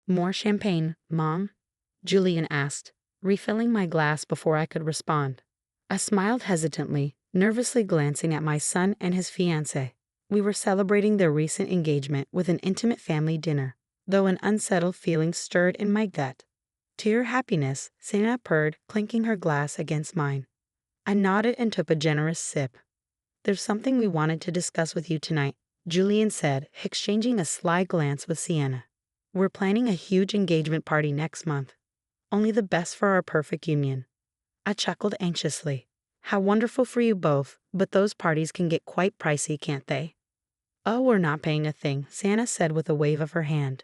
More champagne, Mom? Julian asked, refilling my glass before I could respond. I smiled hesitantly, nervously glancing at my son and his fiancée. We were celebrating their recent engagement with an intimate family dinner, though an unsettled feeling stirred in my gut. To your happiness, Sienna purred, clinking her glass against mine. I nodded and took a generous sip. There's something we wanted to discuss with you tonight, Julian said, exchanging a sly glance with Sienna. We're planning a huge engagement party next month. Only the best for our perfect union. I chuckled anxiously. How wonderful for you both, but those parties can get quite pricey, can't they? Oh, we're not paying a thing, Sienna said with a wave of her hand.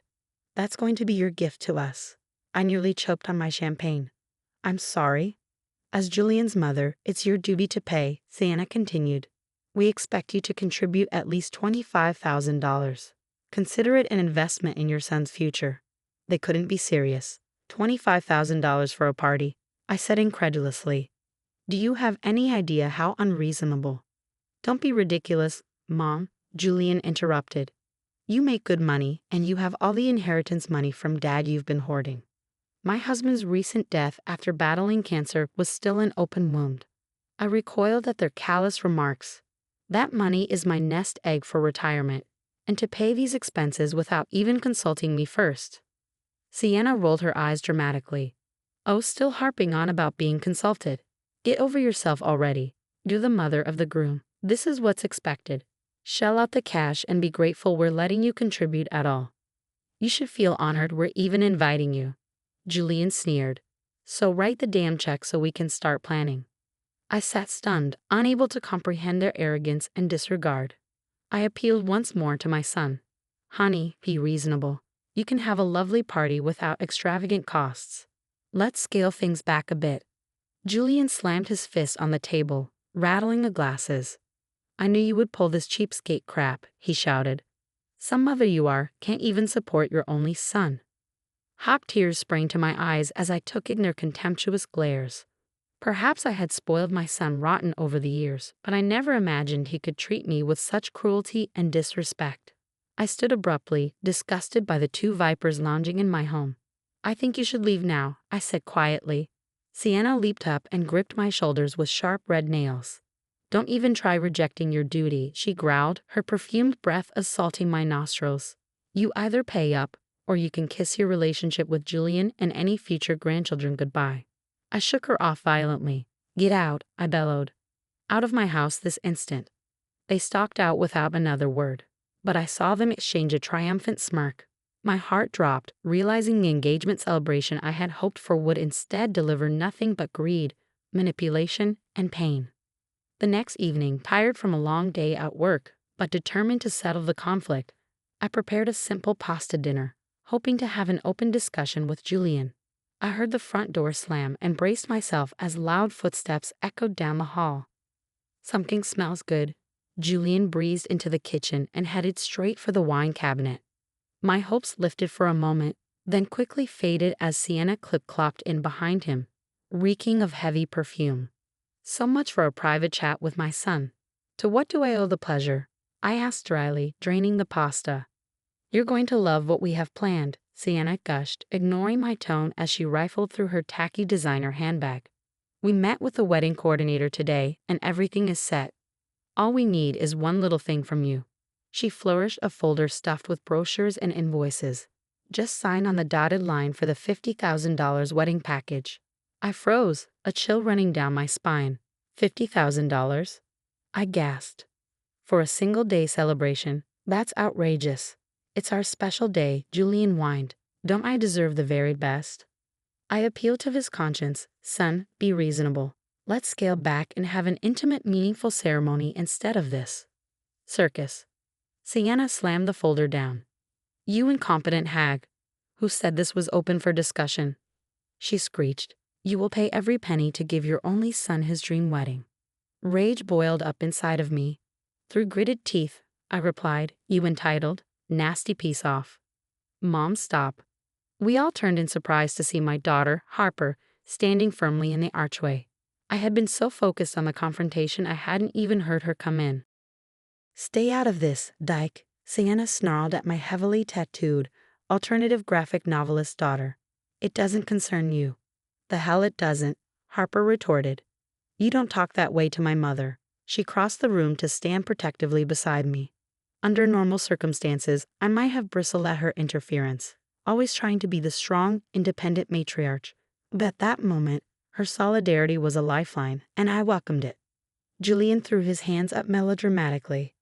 That's going to be your gift to us. I nearly choked on my champagne. I'm sorry. As Julian's mother, it's your duty to pay, Sienna continued. We expect you to contribute at least $25,000. Consider it an investment in your son's future. They couldn't be serious. $25,000 for a party, I said incredulously. Do you have any idea how unreasonable? Don't be ridiculous, Mom, Julian interrupted. You make good money, and you have all the inheritance money from Dad you've been hoarding. My husband's recent death after battling cancer was still an open wound. I recoiled at their callous remarks. That money is my nest egg for retirement, and to pay these expenses without even consulting me first. Sienna rolled her eyes dramatically. Oh, still harping on about being consulted. Get over yourself already. You're the mother of the groom. This is what's expected. Shell out the cash and be grateful we're letting you contribute at all. You should feel honored we're even inviting you. Julian sneered. So write the damn check so we can start planning. I sat stunned, unable to comprehend their arrogance and disregard. I appealed once more to my son. Honey, be reasonable. You can have a lovely party without extravagant costs. Let's scale things back a bit. Julian slammed his fist on the table, rattling the glasses. I knew you would pull this cheapskate crap, he shouted. Some mother you are can't even support your only son. Hot tears sprang to my eyes as I took in their contemptuous glares. Perhaps I had spoiled my son rotten over the years, but I never imagined he could treat me with such cruelty and disrespect. I stood abruptly, disgusted by the two vipers lounging in my home. I think you should leave now, I said quietly. Sienna leaped up and gripped my shoulders with sharp red nails. Don't even try rejecting your duty, she growled, her perfumed breath assaulting my nostrils. You either pay up, or you can kiss your relationship with Julian and any future grandchildren goodbye. I shook her off violently. Get out, I bellowed. Out of my house this instant. They stalked out without another word, but I saw them exchange a triumphant smirk. My heart dropped, realizing the engagement celebration I had hoped for would instead deliver nothing but greed, manipulation, and pain. The next evening, tired from a long day at work, but determined to settle the conflict, I prepared a simple pasta dinner, hoping to have an open discussion with Julian. I heard the front door slam and braced myself as loud footsteps echoed down the hall. Something smells good. Julian breezed into the kitchen and headed straight for the wine cabinet. My hopes lifted for a moment, then quickly faded as Sienna clip-clopped in behind him, reeking of heavy perfume. So much for a private chat with my son. To what do I owe the pleasure? I asked dryly, draining the pasta. You're going to love what we have planned, Sienna gushed, ignoring my tone as she rifled through her tacky designer handbag. We met with the wedding coordinator today, and everything is set. All we need is one little thing from you. She flourished a folder stuffed with brochures and invoices. Just sign on the dotted line for the $50,000 wedding package. I froze, a chill running down my spine. $50,000? I gasped. For a single-day celebration, that's outrageous. It's our special day, Julian whined. Don't I deserve the very best? I appealed to his conscience. Son, be reasonable. Let's scale back and have an intimate, meaningful ceremony instead of this circus. Sienna slammed the folder down. You incompetent hag. Who said this was open for discussion? She screeched. You will pay every penny to give your only son his dream wedding. Rage boiled up inside of me. Through gritted teeth, I replied, you entitled, nasty piece off. Mom, stop. We all turned in surprise to see my daughter, Harper, standing firmly in the archway. I had been so focused on the confrontation I hadn't even heard her come in. Stay out of this, dyke, Sienna snarled at my heavily tattooed, alternative graphic novelist daughter. It doesn't concern you. The hell it doesn't, Harper retorted. You don't talk that way to my mother. She crossed the room to stand protectively beside me. Under normal circumstances, I might have bristled at her interference, always trying to be the strong, independent matriarch. But at that moment, her solidarity was a lifeline, and I welcomed it. Julian threw his hands up melodramatically.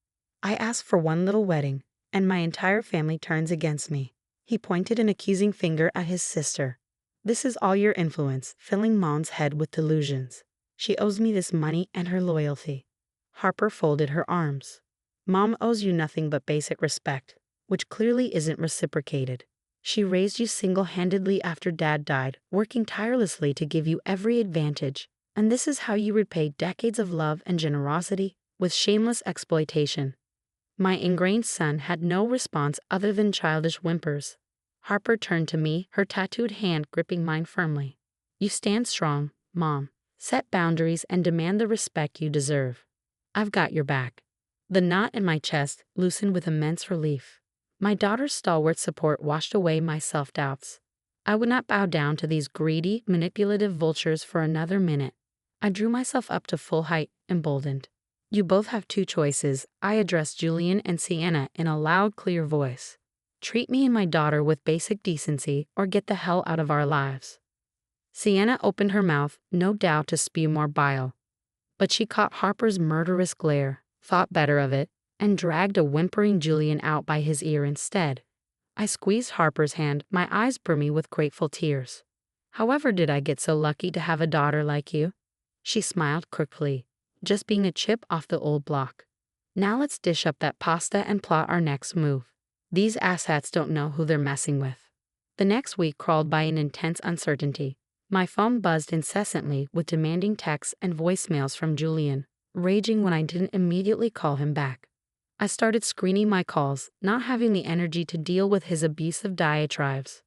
I asked for one little wedding, and my entire family turns against me. He pointed an accusing finger at his sister. This is all your influence, filling Mom's head with delusions. She owes me this money and her loyalty. Harper folded her arms. Mom owes you nothing but basic respect, which clearly isn't reciprocated. She raised you single-handedly after Dad died, working tirelessly to give you every advantage. And this is how you repay decades of love and generosity with shameless exploitation. My ingrained son had no response other than childish whimpers. Harper turned to me, her tattooed hand gripping mine firmly. You stand strong, Mom. Set boundaries and demand the respect you deserve. I've got your back. The knot in my chest loosened with immense relief. My daughter's stalwart support washed away my self-doubts. I would not bow down to these greedy, manipulative vultures for another minute. I drew myself up to full height, emboldened. You both have two choices, I addressed Julian and Sienna in a loud, clear voice. Treat me and my daughter with basic decency or get the hell out of our lives. Sienna opened her mouth, no doubt to spew more bile. But she caught Harper's murderous glare, thought better of it, and dragged a whimpering Julian out by his ear instead. I squeezed Harper's hand, my eyes brimming with grateful tears. However did I get so lucky to have a daughter like you? She smiled crookily, just being a chip off the old block. Now let's dish up that pasta and plot our next move. These asshats don't know who they're messing with. The next week crawled by in intense uncertainty. My phone buzzed incessantly with demanding texts and voicemails from Julian, raging when I didn't immediately call him back. I started screening my calls, not having the energy to deal with his abusive diatribes.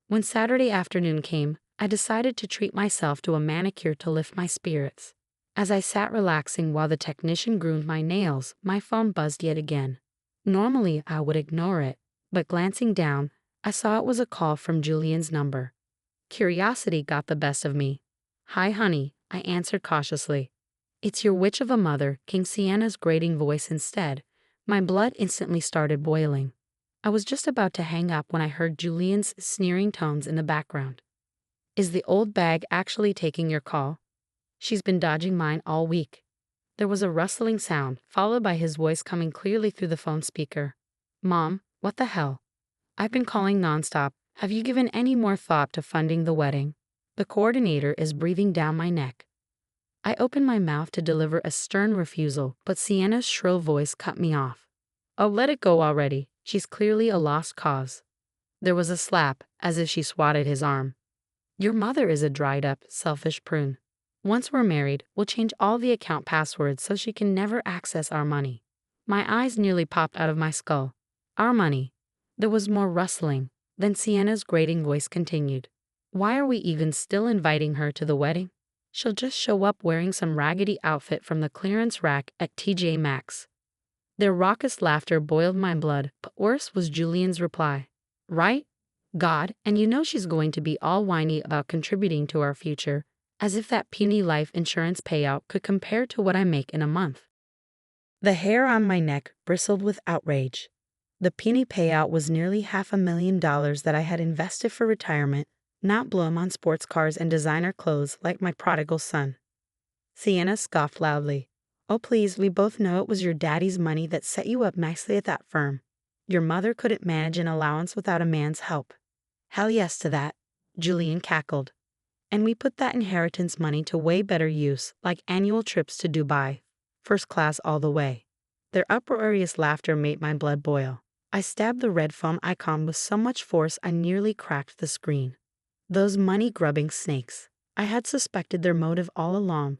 When Saturday afternoon came, I decided to treat myself to a manicure to lift my spirits. As I sat relaxing while the technician groomed my nails, my phone buzzed yet again. Normally, I would ignore it, but glancing down, I saw it was a call from Julian's number. Curiosity got the best of me. Hi, honey, I answered cautiously. It's your witch of a mother, came Sienna's grating voice instead. My blood instantly started boiling. I was just about to hang up when I heard Julian's sneering tones in the background. Is the old bag actually taking your call? She's been dodging mine all week. There was a rustling sound, followed by his voice coming clearly through the phone speaker. Mom, what the hell? I've been calling nonstop. Have you given any more thought to funding the wedding? The coordinator is breathing down my neck. I opened my mouth to deliver a stern refusal, but Sienna's shrill voice cut me off. Oh, let it go already. She's clearly a lost cause. There was a slap, as if she swatted his arm. Your mother is a dried-up, selfish prune. Once we're married, we'll change all the account passwords so she can never access our money. My eyes nearly popped out of my skull. Our money. There was more rustling. Then Sienna's grating voice continued. Why are we even still inviting her to the wedding? She'll just show up wearing some raggedy outfit from the clearance rack at TJ Maxx. Their raucous laughter boiled my blood, but worse was Julian's reply. Right? God, and you know she's going to be all whiny about contributing to our future, as if that puny life insurance payout could compare to what I make in a month. The hair on my neck bristled with outrage. The puny payout was nearly $500,000 that I had invested for retirement, not blown on sports cars and designer clothes like my prodigal son. Sienna scoffed loudly. Oh please, we both know it was your daddy's money that set you up nicely at that firm. Your mother couldn't manage an allowance without a man's help. Hell yes to that, Julian cackled. And we put that inheritance money to way better use, like annual trips to Dubai. First class all the way. Their uproarious laughter made my blood boil. I stabbed the red foam icon with so much force I nearly cracked the screen. Those money-grubbing snakes. I had suspected their motive all along,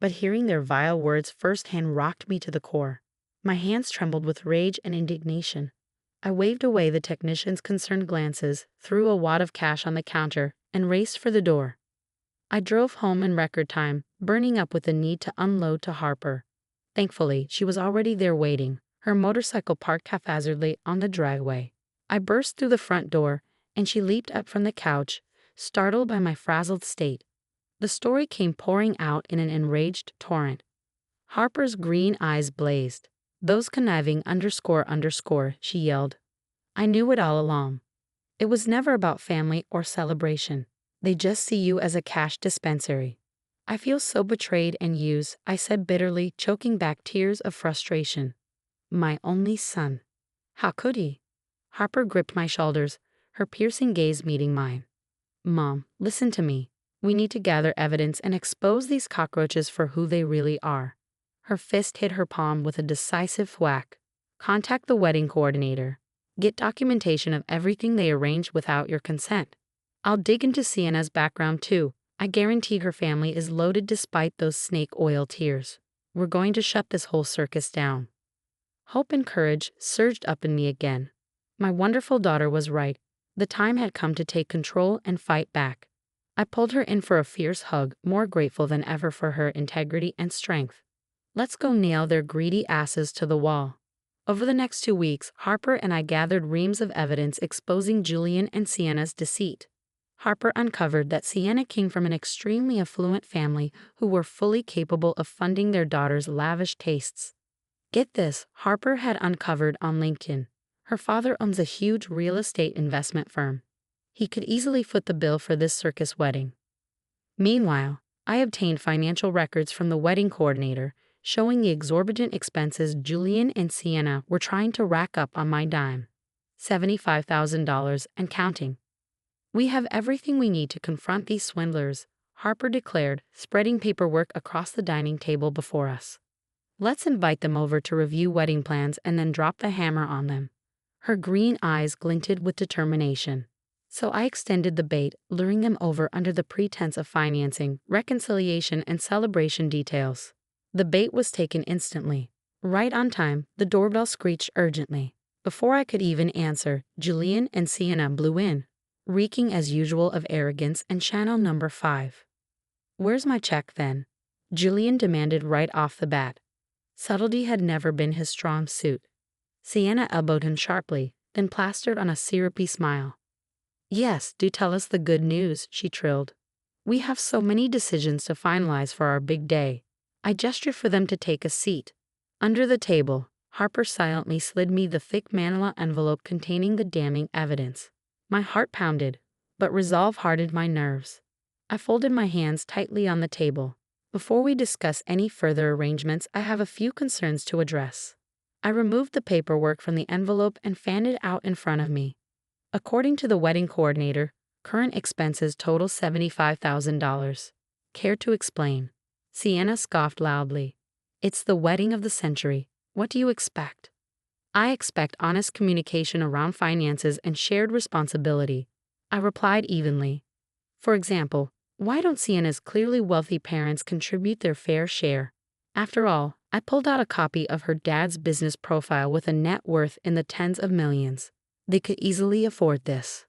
but hearing their vile words firsthand rocked me to the core. My hands trembled with rage and indignation. I waved away the technician's concerned glances, threw a wad of cash on the counter, and raced for the door. I drove home in record time, burning up with the need to unload to Harper. Thankfully, she was already there waiting, her motorcycle parked haphazardly on the driveway. I burst through the front door, and she leaped up from the couch, startled by my frazzled state. The story came pouring out in an enraged torrent. Harper's green eyes blazed. "Those conniving ___," she yelled. "I knew it all along. It was never about family or celebration. They just see you as a cash dispensary." "I feel so betrayed and used," I said bitterly, choking back tears of frustration. "My only son. How could he?" Harper gripped my shoulders, her piercing gaze meeting mine. "Mom, listen to me. We need to gather evidence and expose these cockroaches for who they really are." Her fist hit her palm with a decisive thwack. "Contact the wedding coordinator. Get documentation of everything they arranged without your consent. I'll dig into Sienna's background too. I guarantee her family is loaded despite those snake oil tears. We're going to shut this whole circus down." Hope and courage surged up in me again. My wonderful daughter was right. The time had come to take control and fight back. I pulled her in for a fierce hug, more grateful than ever for her integrity and strength. "Let's go nail their greedy asses to the wall." Over the next 2 weeks, Harper and I gathered reams of evidence exposing Julian and Sienna's deceit. Harper uncovered that Sienna came from an extremely affluent family who were fully capable of funding their daughter's lavish tastes. Get this, Harper had uncovered on LinkedIn. Her father owns a huge real estate investment firm. He could easily foot the bill for this circus wedding. Meanwhile, I obtained financial records from the wedding coordinator showing the exorbitant expenses Julian and Sienna were trying to rack up on my dime. $75,000 and counting. "We have everything we need to confront these swindlers," Harper declared, spreading paperwork across the dining table before us. "Let's invite them over to review wedding plans and then drop the hammer on them." Her green eyes glinted with determination. So I extended the bait, luring them over under the pretense of financing, reconciliation, and celebration details. The bait was taken instantly. Right on time, the doorbell screeched urgently. Before I could even answer, Julian and Sienna blew in, reeking as usual of arrogance and channel number 5. "Where's my check then?" Julian demanded right off the bat. Subtlety had never been his strong suit. Sienna elbowed him sharply, then plastered on a syrupy smile. "Yes, do tell us the good news," she trilled. "We have so many decisions to finalize for our big day." I gestured for them to take a seat. Under the table, Harper silently slid me the thick manila envelope containing the damning evidence. My heart pounded, but resolve hardened my nerves. I folded my hands tightly on the table. "Before we discuss any further arrangements, I have a few concerns to address." I removed the paperwork from the envelope and fanned it out in front of me. According to the wedding coordinator, current expenses total $75,000. Care to explain? Sienna scoffed loudly. "It's the wedding of the century. What do you expect?" "I expect honest communication around finances and shared responsibility," I replied evenly. "For example, why don't Sienna's clearly wealthy parents contribute their fair share?" After all, I pulled out a copy of her dad's business profile with a net worth in the tens of millions. They could easily afford this.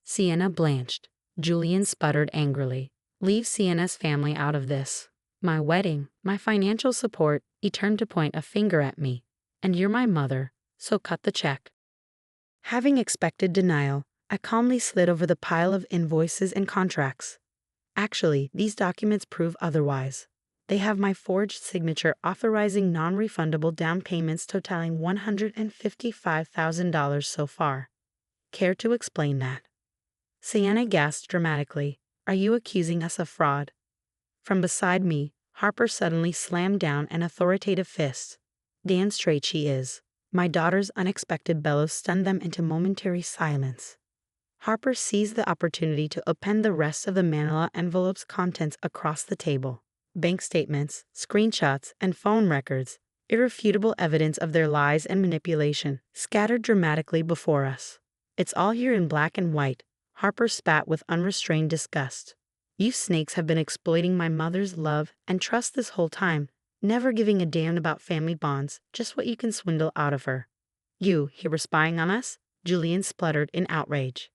Sienna blanched. Julian sputtered angrily. "Leave Sienna's family out of this. My wedding, my financial support," he turned to point a finger at me. "And you're my mother, so cut the check." Having expected denial, I calmly slid over the pile of invoices and contracts. "Actually, these documents prove otherwise. They have my forged signature authorizing non-refundable down payments totaling $155,000 so far. Care to explain that?" Sienna gasped dramatically. "Are you accusing us of fraud?" From beside me, Harper suddenly slammed down an authoritative fist. "Damn straight she is." My daughter's unexpected bellow stunned them into momentary silence. Harper seized the opportunity to append the rest of the manila envelope's contents across the table. Bank statements, screenshots, and phone records, irrefutable evidence of their lies and manipulation, scattered dramatically before us. "It's all here in black and white," Harper spat with unrestrained disgust. "You snakes have been exploiting my mother's love and trust this whole time, never giving a damn about family bonds, just what you can swindle out of her." "You here spying on us?" Julian spluttered in outrage.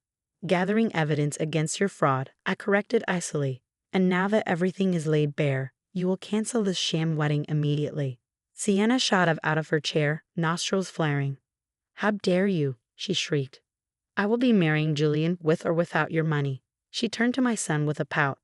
"Gathering evidence against your fraud," I corrected icily. "And now that everything is laid bare, you will cancel this sham wedding immediately." Sienna shot up out of her chair, nostrils flaring. "How dare you?" she shrieked. I will be marrying Julian with or without your money. She turned to my son with a pout.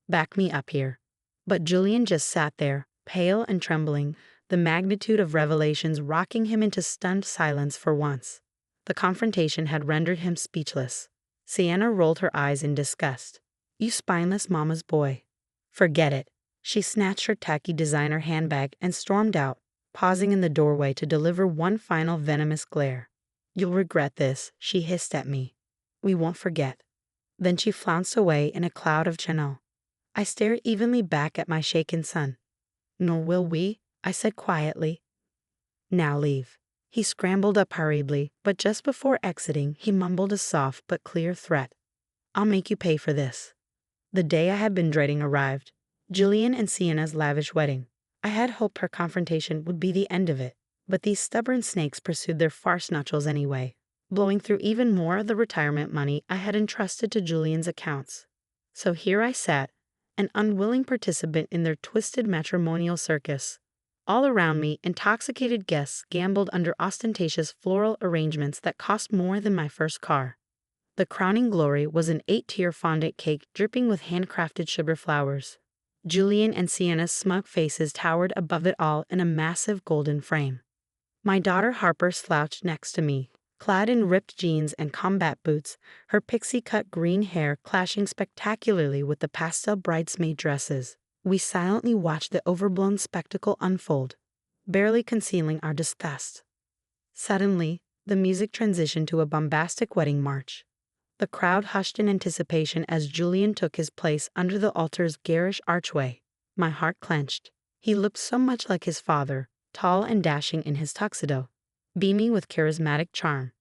Back me up here. But Julian just sat there, pale and trembling, the magnitude of revelations rocking him into stunned silence for once. The confrontation had rendered him speechless. Sienna rolled her eyes in disgust. You spineless mama's boy. Forget it. She snatched her tacky designer handbag and stormed out, pausing in the doorway to deliver one final venomous glare. You'll regret this, she hissed at me. We won't forget. Then she flounced away in a cloud of Chanel. I stared evenly back at my shaken son. Nor will we, I said quietly. Now leave. He scrambled up hurriedly, but just before exiting, he mumbled a soft but clear threat. I'll make you pay for this. The day I had been dreading arrived. Julian and Sienna's lavish wedding. I had hoped her confrontation would be the end of it, but these stubborn snakes pursued their farce nuptials anyway, blowing through even more of the retirement money I had entrusted to Julian's accounts. So here I sat, an unwilling participant in their twisted matrimonial circus. All around me, intoxicated guests gambled under ostentatious floral arrangements that cost more than my first car. The crowning glory was an 8-tier fondant cake dripping with handcrafted sugar flowers. Julian and Sienna's smug faces towered above it all in a massive golden frame. My daughter Harper slouched next to me, clad in ripped jeans and combat boots, her pixie-cut green hair clashing spectacularly with the pastel bridesmaid dresses. We silently watched the overblown spectacle unfold, barely concealing our disgust. Suddenly, the music transitioned to a bombastic wedding march. The crowd hushed in anticipation as Julian took his place under the altar's garish archway. My heart clenched. He looked so much like his father, tall and dashing in his tuxedo, beaming with charismatic charm.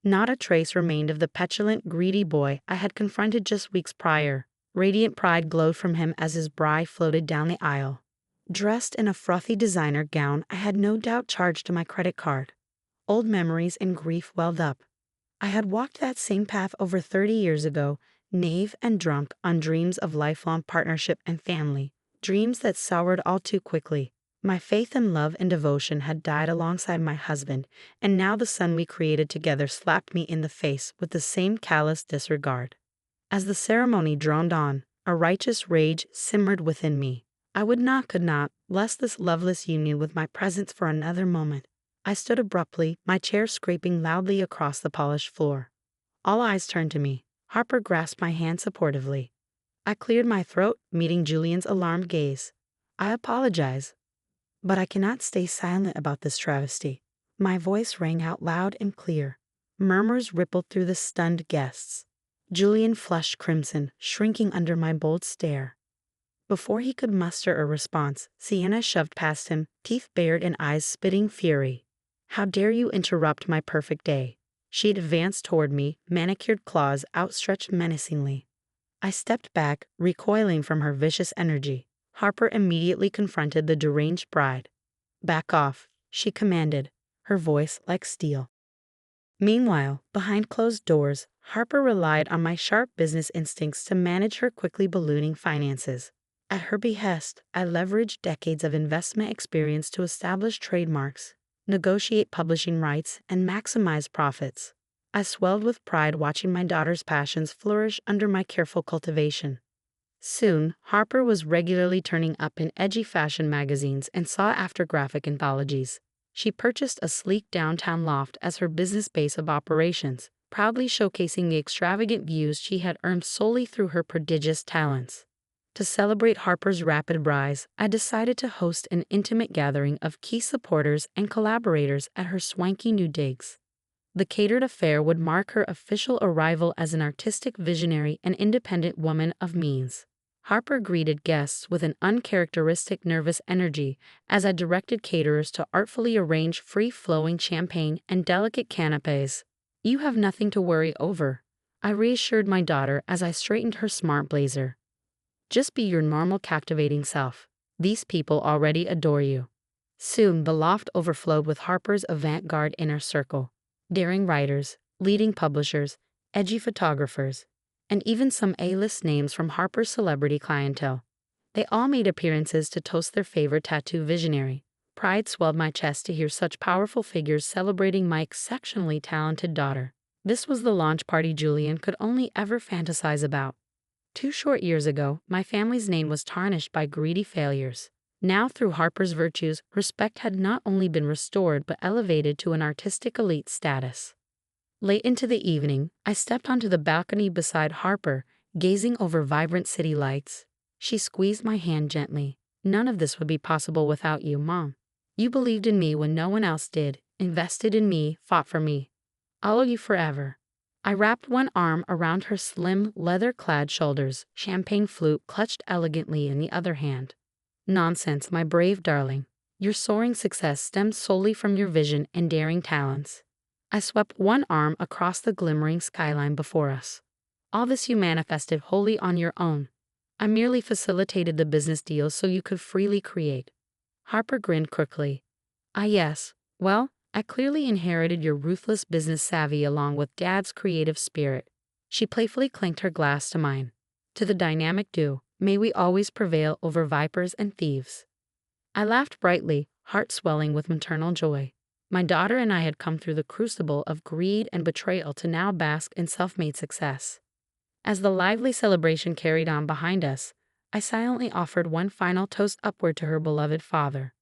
Not a trace remained of the petulant, greedy boy I had confronted just weeks prior. Radiant pride glowed from him as his bride floated down the aisle. Dressed in a frothy designer gown I had no doubt charged to my credit card. Old memories and grief welled up. I had walked that same path over 30 years ago, knave and drunk on dreams of lifelong partnership and family, dreams that soured all too quickly. My faith in love and devotion had died alongside my husband, and now the son we created together slapped me in the face with the same callous disregard. As the ceremony droned on, a righteous rage simmered within me. I could not, bless this loveless union with my presence for another moment. I stood abruptly, my chair scraping loudly across the polished floor. All eyes turned to me. Harper grasped my hand supportively. I cleared my throat, meeting Julian's alarmed gaze. I apologize, but I cannot stay silent about this travesty. My voice rang out loud and clear. Murmurs rippled through the stunned guests. Julian flushed crimson, shrinking under my bold stare. Before he could muster a response, Sienna shoved past him, teeth bared and eyes spitting fury. How dare you interrupt my perfect day? She advanced toward me, manicured claws outstretched menacingly. I stepped back, recoiling from her vicious energy. Harper immediately confronted the deranged bride. Back off, she commanded, her voice like steel. Meanwhile, behind closed doors, Harper relied on my sharp business instincts to manage her quickly ballooning finances. At her behest, I leveraged decades of investment experience to establish trademarks, negotiate publishing rights, and maximize profits. I swelled with pride watching my daughter's passions flourish under my careful cultivation. Soon, Harper was regularly turning up in edgy fashion magazines and sought-after graphic anthologies. She purchased a sleek downtown loft as her business base of operations, proudly showcasing the extravagant views she had earned solely through her prodigious talents. To celebrate Harper's rapid rise, I decided to host an intimate gathering of key supporters and collaborators at her swanky new digs. The catered affair would mark her official arrival as an artistic visionary and independent woman of means. Harper greeted guests with an uncharacteristic nervous energy as I directed caterers to artfully arrange free-flowing champagne and delicate canapés. You have nothing to worry over, I reassured my daughter as I straightened her smart blazer. Just be your normal captivating self. These people already adore you. Soon the loft overflowed with Harper's avant-garde inner circle. Daring writers, leading publishers, edgy photographers, and even some A-list names from Harper's celebrity clientele. They all made appearances to toast their favorite tattoo visionary. Pride swelled my chest to hear such powerful figures celebrating my exceptionally talented daughter. This was the launch party Julian could only ever fantasize about. 2 short years ago, my family's name was tarnished by greedy failures. Now, through Harper's virtues, respect had not only been restored but elevated to an artistic elite status. Late into the evening, I stepped onto the balcony beside Harper, gazing over vibrant city lights. She squeezed my hand gently. "None of this would be possible without you, Mom. You believed in me when no one else did, invested in me, fought for me. I'll owe you forever." I wrapped one arm around her slim, leather-clad shoulders, champagne flute clutched elegantly in the other hand. "Nonsense, my brave darling. Your soaring success stemmed solely from your vision and daring talents." I swept one arm across the glimmering skyline before us. "All this you manifested wholly on your own. I merely facilitated the business deals so you could freely create." Harper grinned quickly. "Ah, yes. Well, I clearly inherited your ruthless business savvy along with Dad's creative spirit." She playfully clinked her glass to mine. "To the dynamic duo, may we always prevail over vipers and thieves." I laughed brightly, heart swelling with maternal joy. My daughter and I had come through the crucible of greed and betrayal to now bask in self-made success. As the lively celebration carried on behind us, I silently offered one final toast upward to her beloved father.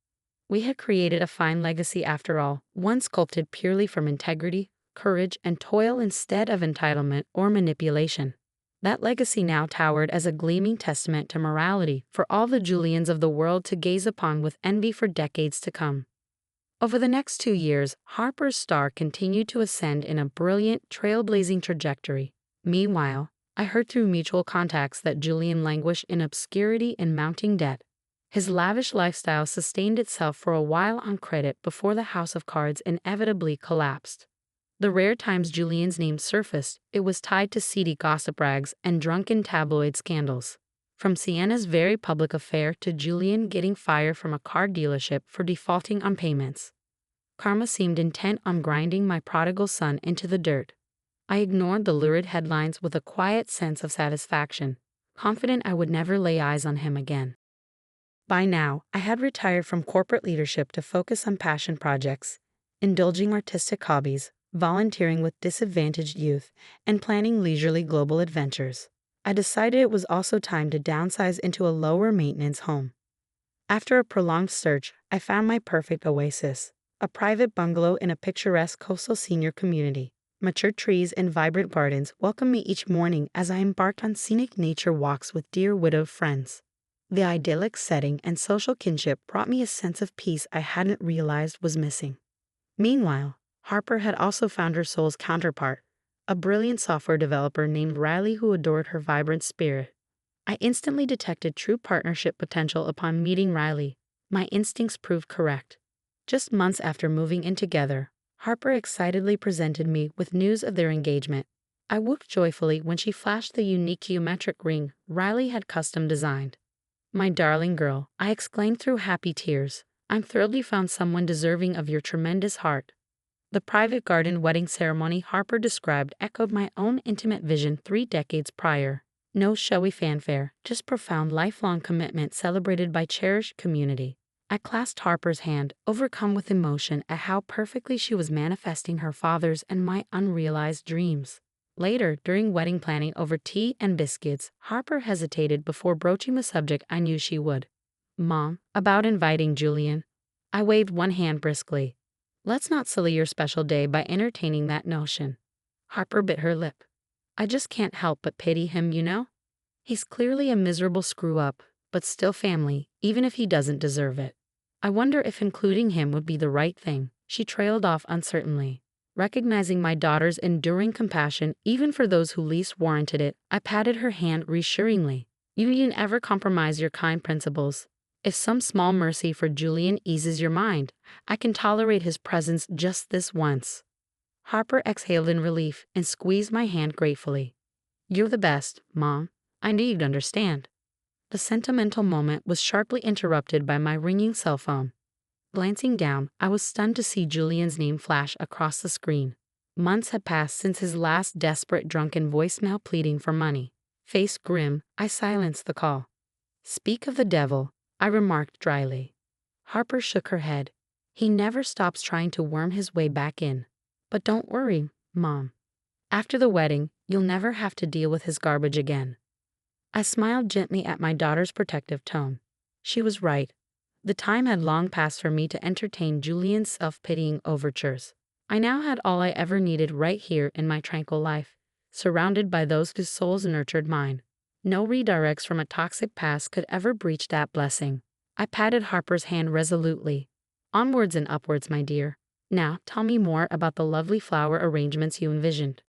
We had created a fine legacy after all, one sculpted purely from integrity, courage, and toil instead of entitlement or manipulation. That legacy now towered as a gleaming testament to morality for all the Julians of the world to gaze upon with envy for decades to come. Over the next 2 years, Harper's star continued to ascend in a brilliant, trailblazing trajectory. Meanwhile, I heard through mutual contacts that Julian languished in obscurity and mounting debt. His lavish lifestyle sustained itself for a while on credit before the house of cards inevitably collapsed. The rare times Julian's name surfaced, it was tied to seedy gossip rags and drunken tabloid scandals. From Sienna's very public affair to Julian getting fired from a car dealership for defaulting on payments, karma seemed intent on grinding my prodigal son into the dirt. I ignored the lurid headlines with a quiet sense of satisfaction, confident I would never lay eyes on him again. By now, I had retired from corporate leadership to focus on passion projects, indulging artistic hobbies, volunteering with disadvantaged youth, and planning leisurely global adventures. I decided it was also time to downsize into a lower-maintenance home. After a prolonged search, I found my perfect oasis, a private bungalow in a picturesque coastal senior community. Mature trees and vibrant gardens welcomed me each morning as I embarked on scenic nature walks with dear widowed friends. The idyllic setting and social kinship brought me a sense of peace I hadn't realized was missing. Meanwhile, Harper had also found her soul's counterpart, a brilliant software developer named Riley who adored her vibrant spirit. I instantly detected true partnership potential upon meeting Riley. My instincts proved correct. Just months after moving in together, Harper excitedly presented me with news of their engagement. I whooped joyfully when she flashed the unique geometric ring Riley had custom designed. "My darling girl," I exclaimed through happy tears, "I'm thrilled you found someone deserving of your tremendous heart." The private garden wedding ceremony Harper described echoed my own intimate vision 3 decades prior. No showy fanfare, just profound lifelong commitment celebrated by cherished community. I clasped Harper's hand, overcome with emotion at how perfectly she was manifesting her father's and my unrealized dreams. Later, during wedding planning over tea and biscuits, Harper hesitated before broaching the subject I knew she would. "Mom, about inviting Julian." I waved one hand briskly. "Let's not sully your special day by entertaining that notion." Harper bit her lip. "I just can't help but pity him, you know. He's clearly a miserable screw-up, but still family, even if he doesn't deserve it. I wonder if including him would be the right thing." She trailed off uncertainly. Recognizing my daughter's enduring compassion even for those who least warranted it, I patted her hand reassuringly. "You needn't ever compromise your kind principles. If some small mercy for Julian eases your mind, I can tolerate his presence just this once." Harper exhaled in relief and squeezed my hand gratefully. "You're the best, Mom. I knew you'd understand." The sentimental moment was sharply interrupted by my ringing cell phone. Glancing down, I was stunned to see Julian's name flash across the screen. Months had passed since his last desperate drunken voicemail pleading for money. Face grim, I silenced the call. "Speak of the devil," I remarked dryly. Harper shook her head. "He never stops trying to worm his way back in. But don't worry, Mom. After the wedding, you'll never have to deal with his garbage again. I smiled gently at my daughter's protective tone. She was right. The time had long passed for me to entertain Julian's self-pitying overtures. I now had all I ever needed right here in my tranquil life, surrounded by those whose souls nurtured mine. No redirects from a toxic past could ever breach that blessing. I patted Harper's hand resolutely. Onwards and upwards, my dear. Now, tell me more about the lovely flower arrangements you envisioned.